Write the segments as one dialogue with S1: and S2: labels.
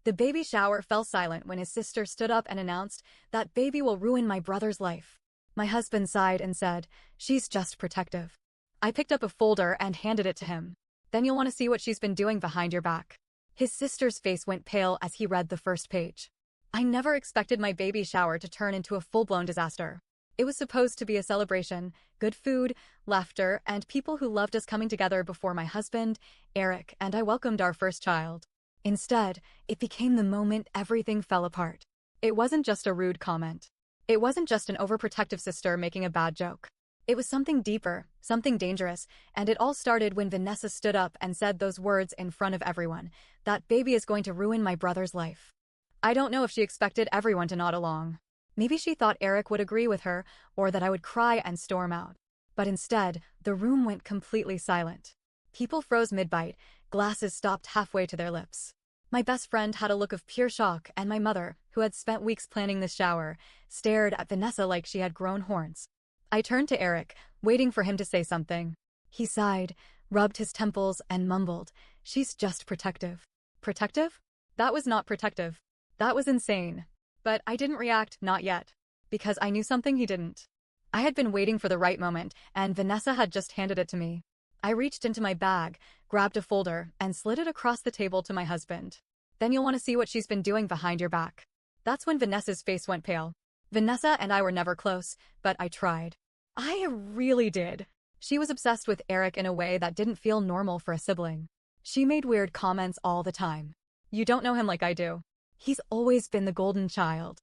S1: The baby shower fell silent when his sister stood up and announced, "That baby will ruin my brother's life." My husband sighed and said, "She's just protective." I picked up a folder and handed it to him. "Then you'll want to see what she's been doing behind your back." His sister's face went pale as he read the first page. I never expected my baby shower to turn into a full-blown disaster. It was supposed to be a celebration, good food, laughter, and people who loved us coming together before my husband, Eric, and I welcomed our first child. Instead, it became the moment everything fell apart. It wasn't just a rude comment. It wasn't just an overprotective sister making a bad joke. It was something deeper, something dangerous, and it all started when Vanessa stood up and said those words in front of everyone. "That baby is going to ruin my brother's life." I don't know if she expected everyone to nod along. Maybe she thought Eric would agree with her, or that I would cry and storm out. But instead, the room went completely silent. People froze mid-bite, glasses stopped halfway to their lips. My best friend had a look of pure shock, and my mother, who had spent weeks planning this shower, stared at Vanessa like she had grown horns. I turned to Eric, waiting for him to say something. He sighed, rubbed his temples, and mumbled, "She's just protective." Protective? That was not protective. That was insane. But I didn't react, not yet. Because I knew something he didn't. I had been waiting for the right moment, and Vanessa had just handed it to me. I reached into my bag, grabbed a folder, and slid it across the table to my husband. "Then you'll want to see what she's been doing behind your back." That's when Vanessa's face went pale. Vanessa and I were never close, but I tried. I really did. She was obsessed with Eric in a way that didn't feel normal for a sibling. She made weird comments all the time. "You don't know him like I do. He's always been the golden child.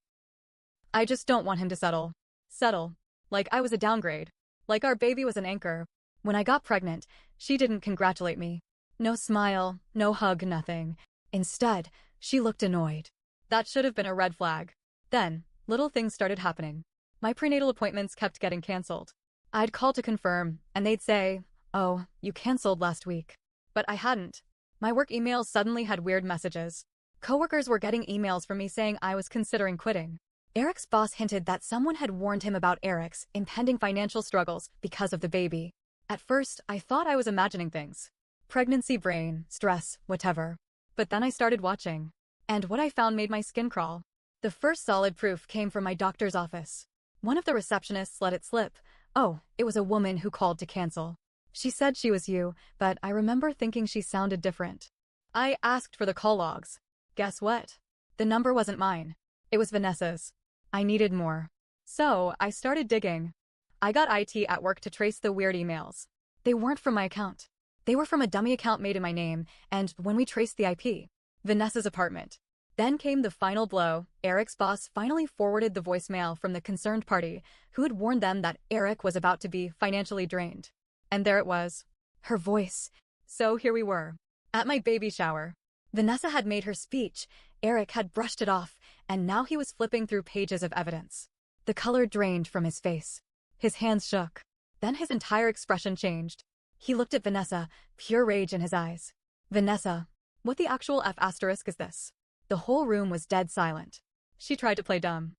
S1: I just don't want him to settle." Settle. Like I was a downgrade. Like our baby was an anchor. When I got pregnant, she didn't congratulate me. No smile, no hug, nothing. Instead, she looked annoyed. That should have been a red flag. Then, little things started happening. My prenatal appointments kept getting canceled. I'd call to confirm, and they'd say, "Oh, you canceled last week." But I hadn't. My work emails suddenly had weird messages. Coworkers were getting emails from me saying I was considering quitting. Eric's boss hinted that someone had warned him about Eric's impending financial struggles because of the baby. At first, I thought I was imagining things. Pregnancy brain, stress, whatever. But then I started watching. And what I found made my skin crawl. The first solid proof came from my doctor's office. One of the receptionists let it slip. Oh, it was a woman who called to cancel. She said she was you, but I remember thinking she sounded different. I asked for the call logs. Guess what? The number wasn't mine. It was Vanessa's. I needed more. So, I started digging. I got IT at work to trace the weird emails. They weren't from my account. They were from a dummy account made in my name, and when we traced the IP, Vanessa's apartment. Then came the final blow. Eric's boss finally forwarded the voicemail from the concerned party, who had warned them that Eric was about to be financially drained. And there it was. Her voice. So here we were. At my baby shower. Vanessa had made her speech, Eric had brushed it off, and now he was flipping through pages of evidence. The color drained from his face. His hands shook. Then his entire expression changed. He looked at Vanessa, pure rage in his eyes. "Vanessa, what the actual F asterisk is this?" The whole room was dead silent. She tried to play dumb.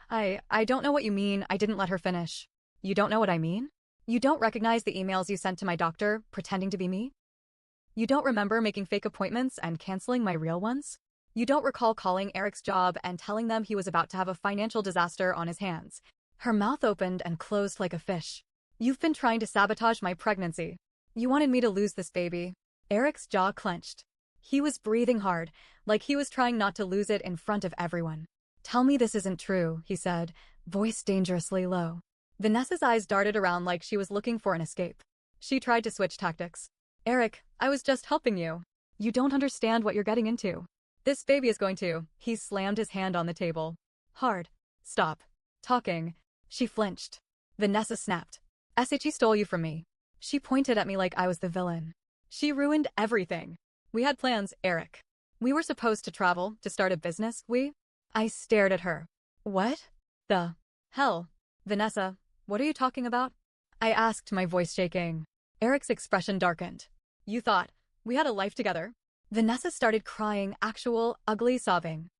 S1: I don't know what you mean. I didn't let her finish." "You don't know what I mean? You don't recognize the emails you sent to my doctor, pretending to be me? You don't remember making fake appointments and canceling my real ones? You don't recall calling Eric's job and telling them he was about to have a financial disaster on his hands?" Her mouth opened and closed like a fish. "You've been trying to sabotage my pregnancy. You wanted me to lose this baby." Eric's jaw clenched. He was breathing hard, like he was trying not to lose it in front of everyone. "Tell me this isn't true," he said, voice dangerously low. Vanessa's eyes darted around like she was looking for an escape. She tried to switch tactics. "Eric, I was just helping you. You don't understand what you're getting into. This baby is going to—" He slammed his hand on the table. "Hard. Stop talking." She flinched. Vanessa snapped. "SHE stole you from me." She pointed at me like I was the villain. "She ruined everything. We had plans, Eric. We were supposed to travel, to start a business, I stared at her. "What the hell? Vanessa, what are you talking about?" I asked, my voice shaking. Eric's expression darkened. "You thought we had a life together?" Vanessa started crying, actual, ugly sobbing.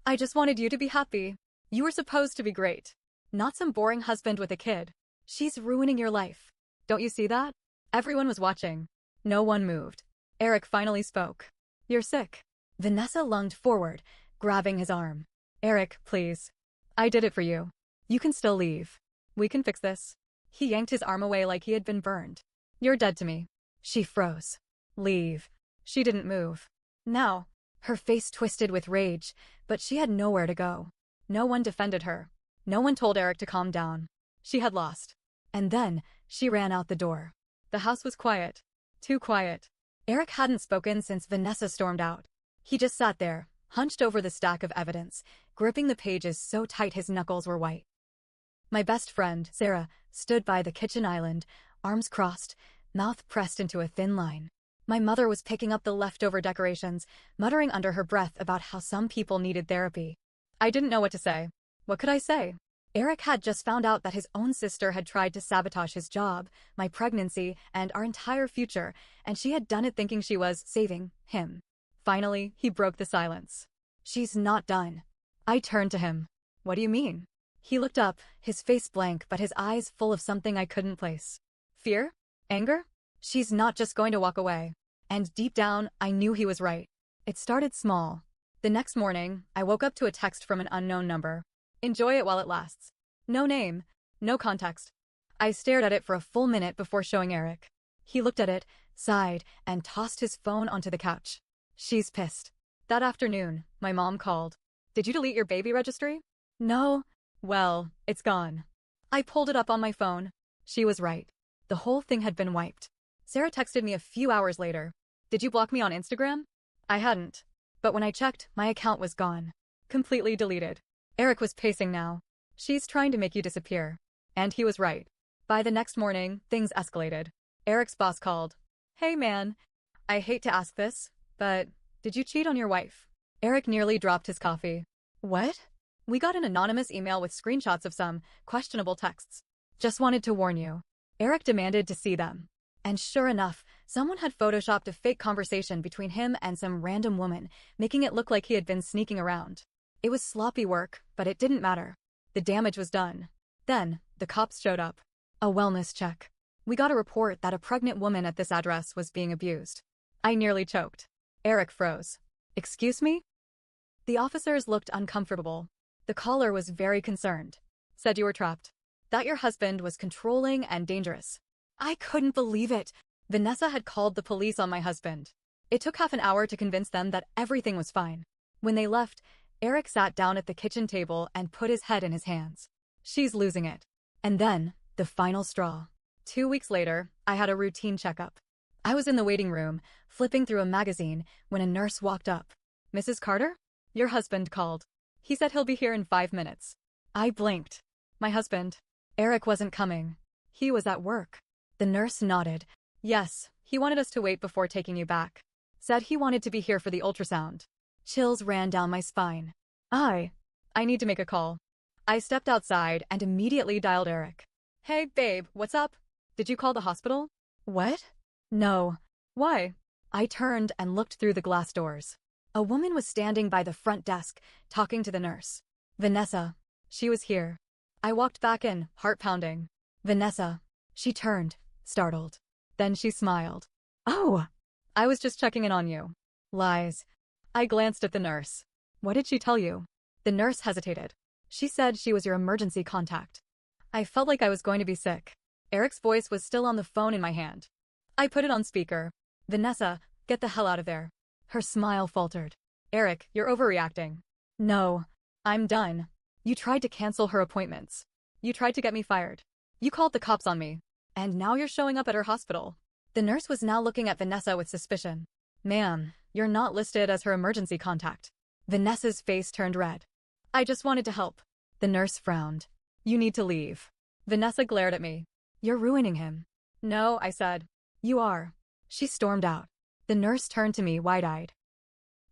S1: "I just wanted you to be happy. You were supposed to be great. Not some boring husband with a kid. She's ruining your life. Don't you see that?" Everyone was watching. No one moved. Eric finally spoke. "You're sick." Vanessa lunged forward, grabbing his arm. Eric, please. I did it for you. You can still leave. We can fix this. He yanked his arm away like he had been burned. You're dead to me. She froze. Leave. She didn't move. Now, her face twisted with rage, but she had nowhere to go. No one defended her. No one told Eric to calm down. She had lost. And then, she ran out the door. The house was quiet. Too quiet. Eric hadn't spoken since Vanessa stormed out. He just sat there, hunched over the stack of evidence, gripping the pages so tight his knuckles were white. My best friend, Sarah, stood by the kitchen island, arms crossed, mouth pressed into a thin line. My mother was picking up the leftover decorations, muttering under her breath about how some people needed therapy. I didn't know what to say. What could I say? Eric had just found out that his own sister had tried to sabotage his job, my pregnancy, and our entire future, and she had done it thinking she was saving him. Finally, he broke the silence. She's not done. I turned to him. What do you mean? He looked up, his face blank but his eyes full of something I couldn't place. Fear? Anger? She's not just going to walk away. And deep down, I knew he was right. It started small. The next morning, I woke up to a text from an unknown number. Enjoy it while it lasts. No name, no context. I stared at it for a full minute before showing Eric. He looked at it, sighed, and tossed his phone onto the couch. She's pissed. That afternoon, my mom called. Did you delete your baby registry? No. Well, it's gone. I pulled it up on my phone. She was right. The whole thing had been wiped. Sarah texted me a few hours later. Did you block me on Instagram? I hadn't. But when I checked, my account was gone. Completely deleted. Eric was pacing now. She's trying to make you disappear. And he was right. By the next morning, things escalated. Eric's boss called. Hey man, I hate to ask this, but did you cheat on your wife? Eric nearly dropped his coffee. What? We got an anonymous email with screenshots of some questionable texts. Just wanted to warn you. Eric demanded to see them. And sure enough, someone had photoshopped a fake conversation between him and some random woman, making it look like he had been sneaking around. It was sloppy work, but it didn't matter. The damage was done. Then, the cops showed up. A wellness check. We got a report that a pregnant woman at this address was being abused. I nearly choked. Eric froze. Excuse me? The officers looked uncomfortable. The caller was very concerned. Said you were trapped. That your husband was controlling and dangerous. I couldn't believe it. Vanessa had called the police on my husband. It took half an hour to convince them that everything was fine. When they left, Eric sat down at the kitchen table and put his head in his hands. She's losing it. And then, the final straw. 2 weeks later, I had a routine checkup. I was in the waiting room, flipping through a magazine, when a nurse walked up. Mrs. Carter? Your husband called. He said he'll be here in 5 minutes. I blinked. My husband. Eric wasn't coming. He was at work. The nurse nodded. Yes, he wanted us to wait before taking you back. Said he wanted to be here for the ultrasound. Chills ran down my spine. I need to make a call. I stepped outside and immediately dialed Eric. Hey, babe, what's up? Did you call the hospital? What? No. Why? I turned and looked through the glass doors. A woman was standing by the front desk, talking to the nurse. Vanessa. She was here. I walked back in, heart pounding. Vanessa. She turned, startled. Then she smiled. Oh! I was just checking in on you. Lies. I glanced at the nurse. What did she tell you? The nurse hesitated. She said she was your emergency contact. I felt like I was going to be sick. Eric's voice was still on the phone in my hand. I put it on speaker. Vanessa, get the hell out of there. Her smile faltered. Eric, you're overreacting. No. I'm done. You tried to cancel her appointments. You tried to get me fired. You called the cops on me. And now you're showing up at her hospital. The nurse was now looking at Vanessa with suspicion. Ma'am, you're not listed as her emergency contact. Vanessa's face turned red. I just wanted to help. The nurse frowned. You need to leave. Vanessa glared at me. You're ruining him. No, I said. You are. She stormed out. The nurse turned to me wide-eyed.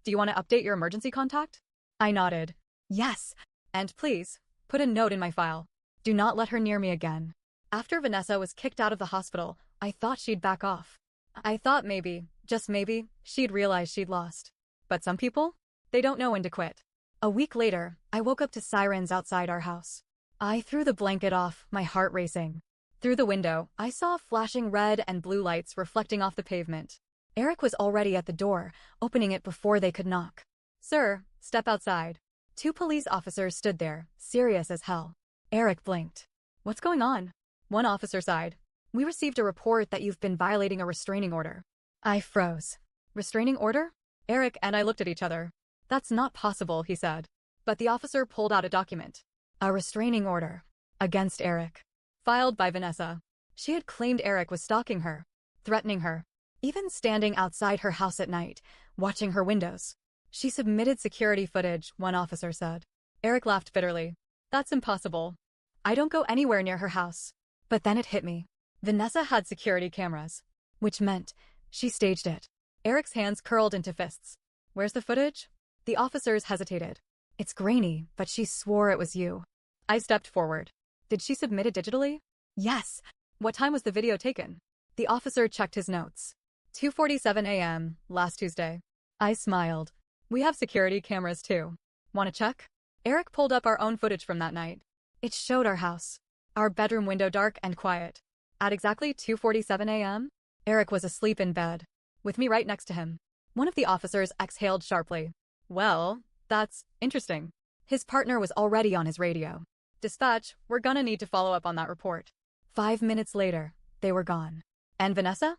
S1: Do you want to update your emergency contact? I nodded. Yes. And please, put a note in my file. Do not let her near me again. After Vanessa was kicked out of the hospital, I thought she'd back off. I thought maybe, just maybe, she'd realize she'd lost. But some people? They don't know when to quit. A week later, I woke up to sirens outside our house. I threw the blanket off, my heart racing. Through the window, I saw flashing red and blue lights reflecting off the pavement. Eric was already at the door, opening it before they could knock. Sir, step outside. Two police officers stood there, serious as hell. Eric blinked. What's going on? One officer sighed. We received a report that you've been violating a restraining order. I froze. Restraining order? Eric and I looked at each other. That's not possible, he said. But the officer pulled out a document. A restraining order. Against Eric. Filed by Vanessa. She had claimed Eric was stalking her, threatening her, even standing outside her house at night, watching her windows. She submitted security footage, one officer said. Eric laughed bitterly. That's impossible. I don't go anywhere near her house. But then it hit me. Vanessa had security cameras, which meant she staged it. Eric's hands curled into fists. Where's the footage? The officers hesitated. It's grainy, but she swore it was you. I stepped forward. Did she submit it digitally? Yes. What time was the video taken? The officer checked his notes. 2:47 a.m., last Tuesday. I smiled. We have security cameras too. Want to check? Eric pulled up our own footage from that night. It showed our house. Our bedroom window dark and quiet. At exactly 2:47 a.m., Eric was asleep in bed, with me right next to him. One of the officers exhaled sharply. Well, that's interesting. His partner was already on his radio. Dispatch, we're gonna need to follow up on that report. 5 minutes later, they were gone. And Vanessa?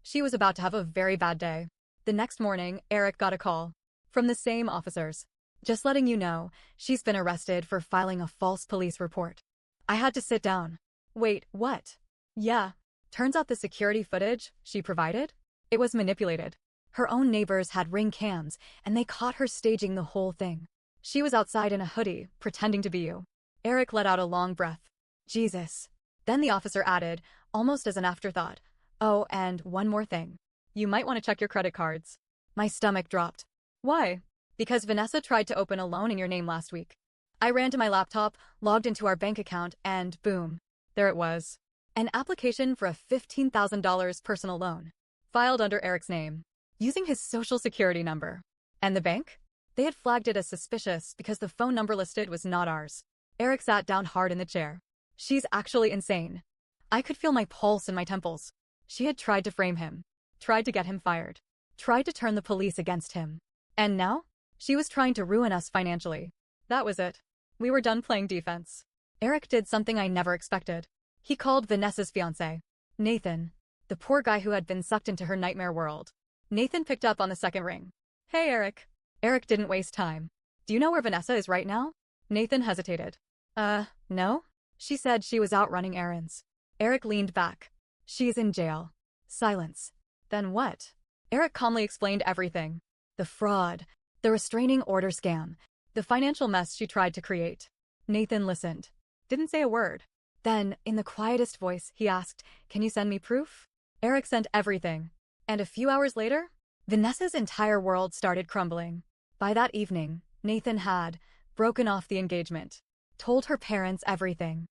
S1: She was about to have a very bad day. The next morning, Eric got a call. From the same officers. Just letting you know, she's been arrested for filing a false police report. I had to sit down. Wait, what? Yeah. Turns out the security footage she provided? It was manipulated. Her own neighbors had Ring cams, and they caught her staging the whole thing. She was outside in a hoodie, pretending to be you. Eric let out a long breath. Jesus. Then the officer added, almost as an afterthought, oh, and one more thing. You might want to check your credit cards. My stomach dropped. Why? Because Vanessa tried to open a loan in your name last week. I ran to my laptop, logged into our bank account, and boom. There it was. An application for a $15,000 personal loan. Filed under Eric's name. Using his social security number. And the bank? They had flagged it as suspicious because the phone number listed was not ours. Eric sat down hard in the chair. She's actually insane. I could feel my pulse in my temples. She had tried to frame him. Tried to get him fired. Tried to turn the police against him. And now? She was trying to ruin us financially. That was it. We were done playing defense. Eric did something I never expected. He called Vanessa's fiancé, Nathan, the poor guy who had been sucked into her nightmare world. Nathan picked up on the second ring. Hey, Eric. Eric didn't waste time. Do you know where Vanessa is right now? Nathan hesitated. No? She said she was out running errands. Eric leaned back. She's in jail. Silence. Then what? Eric calmly explained everything. The fraud. The restraining order scam. The financial mess she tried to create. Nathan listened. Didn't say a word. Then, in the quietest voice, he asked, can you send me proof? Eric sent everything. And a few hours later, Vanessa's entire world started crumbling. By that evening, Nathan had broken off the engagement. Told her parents everything.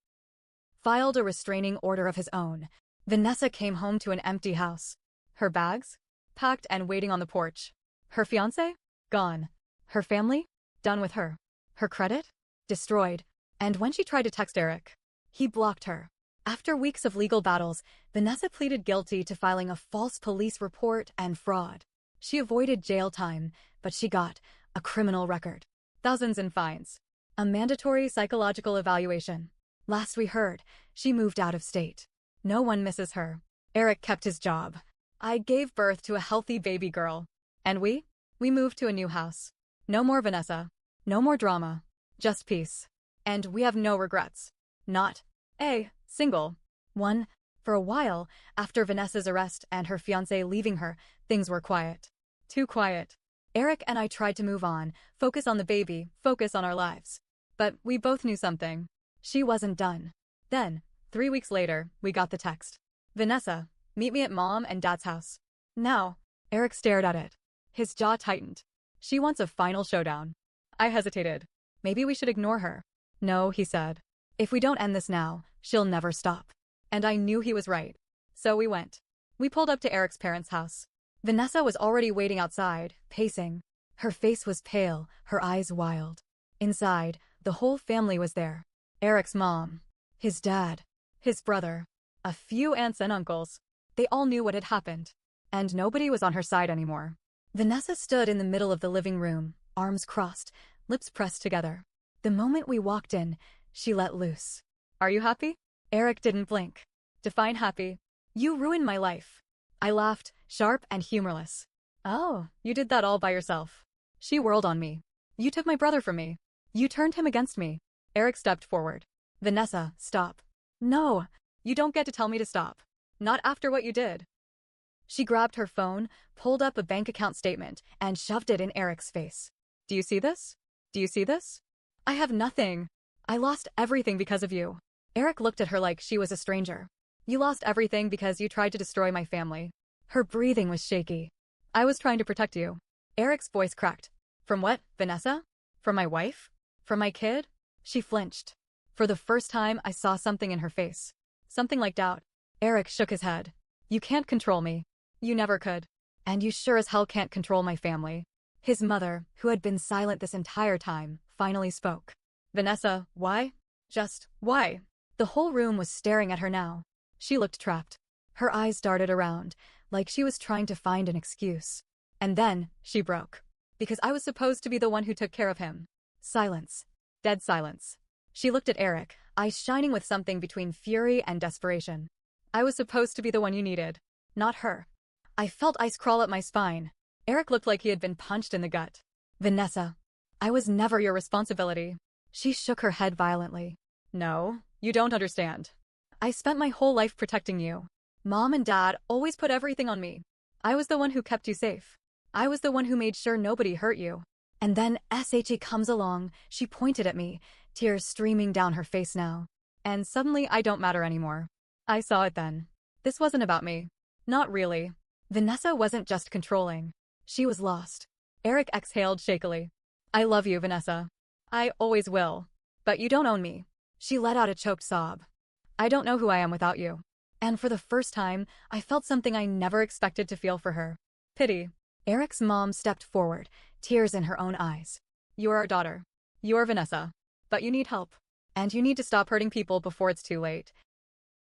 S1: Filed a restraining order of his own. Vanessa came home to an empty house. Her bags? Packed and waiting on the porch. Her fiancé? Gone. Her family? Done with her. Her credit? Destroyed. And when she tried to text Eric, he blocked her. After weeks of legal battles, Vanessa pleaded guilty to filing a false police report and fraud. She avoided jail time, but she got a criminal record. Thousands in fines. A mandatory psychological evaluation. Last we heard, she moved out of state. No one misses her. Eric kept his job. I gave birth to a healthy baby girl. And we moved to a new house. No more Vanessa. No more drama. Just peace. And we have no regrets. Not a single one. For a while, after Vanessa's arrest and her fiancé leaving her, things were quiet. Too quiet. Eric and I tried to move on, focus on the baby, focus on our lives. But we both knew something. She wasn't done. Then, 3 weeks later, we got the text. Vanessa, meet me at Mom and Dad's house. Now. Eric stared at it. His jaw tightened. She wants a final showdown. I hesitated. Maybe we should ignore her. No, he said. If we don't end this now, she'll never stop. And I knew he was right. So we went. We pulled up to Eric's parents' house. Vanessa was already waiting outside, pacing. Her face was pale, her eyes wild. Inside, the whole family was there. Eric's mom, his dad, his brother, a few aunts and uncles. They all knew what had happened. And nobody was on her side anymore. Vanessa stood in the middle of the living room, arms crossed, lips pressed together. The moment we walked in, she let loose. Are you happy? Eric didn't blink. Define happy. You ruined my life. I laughed, sharp and humorless. Oh, you did that all by yourself. She whirled on me. You took my brother from me. You turned him against me. Eric stepped forward. Vanessa, stop. No, you don't get to tell me to stop. Not after what you did. She grabbed her phone, pulled up a bank account statement, and shoved it in Eric's face. Do you see this? Do you see this? I have nothing. I lost everything because of you. Eric looked at her like she was a stranger. You lost everything because you tried to destroy my family. Her breathing was shaky. I was trying to protect you. Eric's voice cracked. From what, Vanessa? From my wife? From my kid? She flinched. For the first time, I saw something in her face. Something like doubt. Eric shook his head. You can't control me. You never could. And you sure as hell can't control my family. His mother, who had been silent this entire time, finally spoke. Vanessa, why? Just, why? The whole room was staring at her now. She looked trapped. Her eyes darted around, like she was trying to find an excuse. And then, she broke. Because I was supposed to be the one who took care of him. Silence. Dead silence. She looked at Eric, eyes shining with something between fury and desperation. I was supposed to be the one you needed. Not her. I felt ice crawl up my spine. Eric looked like he had been punched in the gut. Vanessa. I was never your responsibility. She shook her head violently. No, you don't understand. I spent my whole life protecting you. Mom and Dad always put everything on me. I was the one who kept you safe. I was the one who made sure nobody hurt you. And then SHE comes along, she pointed at me, tears streaming down her face now. And suddenly I don't matter anymore. I saw it then. This wasn't about me. Not really. Vanessa wasn't just controlling. She was lost. Eric exhaled shakily. I love you, Vanessa. I always will. But you don't own me. She let out a choked sob. I don't know who I am without you. And for the first time, I felt something I never expected to feel for her. Pity. Eric's mom stepped forward, tears in her own eyes. You're our daughter. You're Vanessa. But you need help. And you need to stop hurting people before it's too late.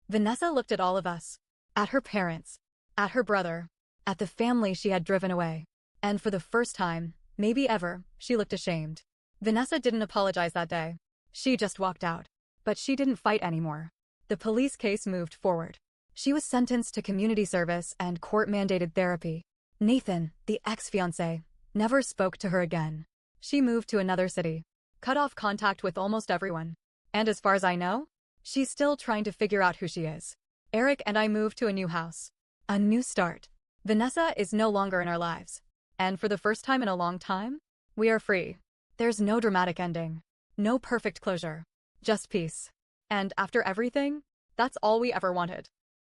S1: Vanessa looked at all of us. At her parents. At her brother. At the family she had driven away. And for the first time, maybe ever, she looked ashamed. Vanessa didn't apologize that day. She just walked out. But she didn't fight anymore. The police case moved forward. She was sentenced to community service and court-mandated therapy. Nathan, the ex-fiancé, never spoke to her again. She moved to another city, cut off contact with almost everyone. And as far as I know, she's still trying to figure out who she is. Eric and I moved to a new house. A new start. Vanessa is no longer in our lives. And for the first time in a long time, we are free. There's no dramatic ending. No perfect closure. Just peace. And after everything, that's all we ever wanted.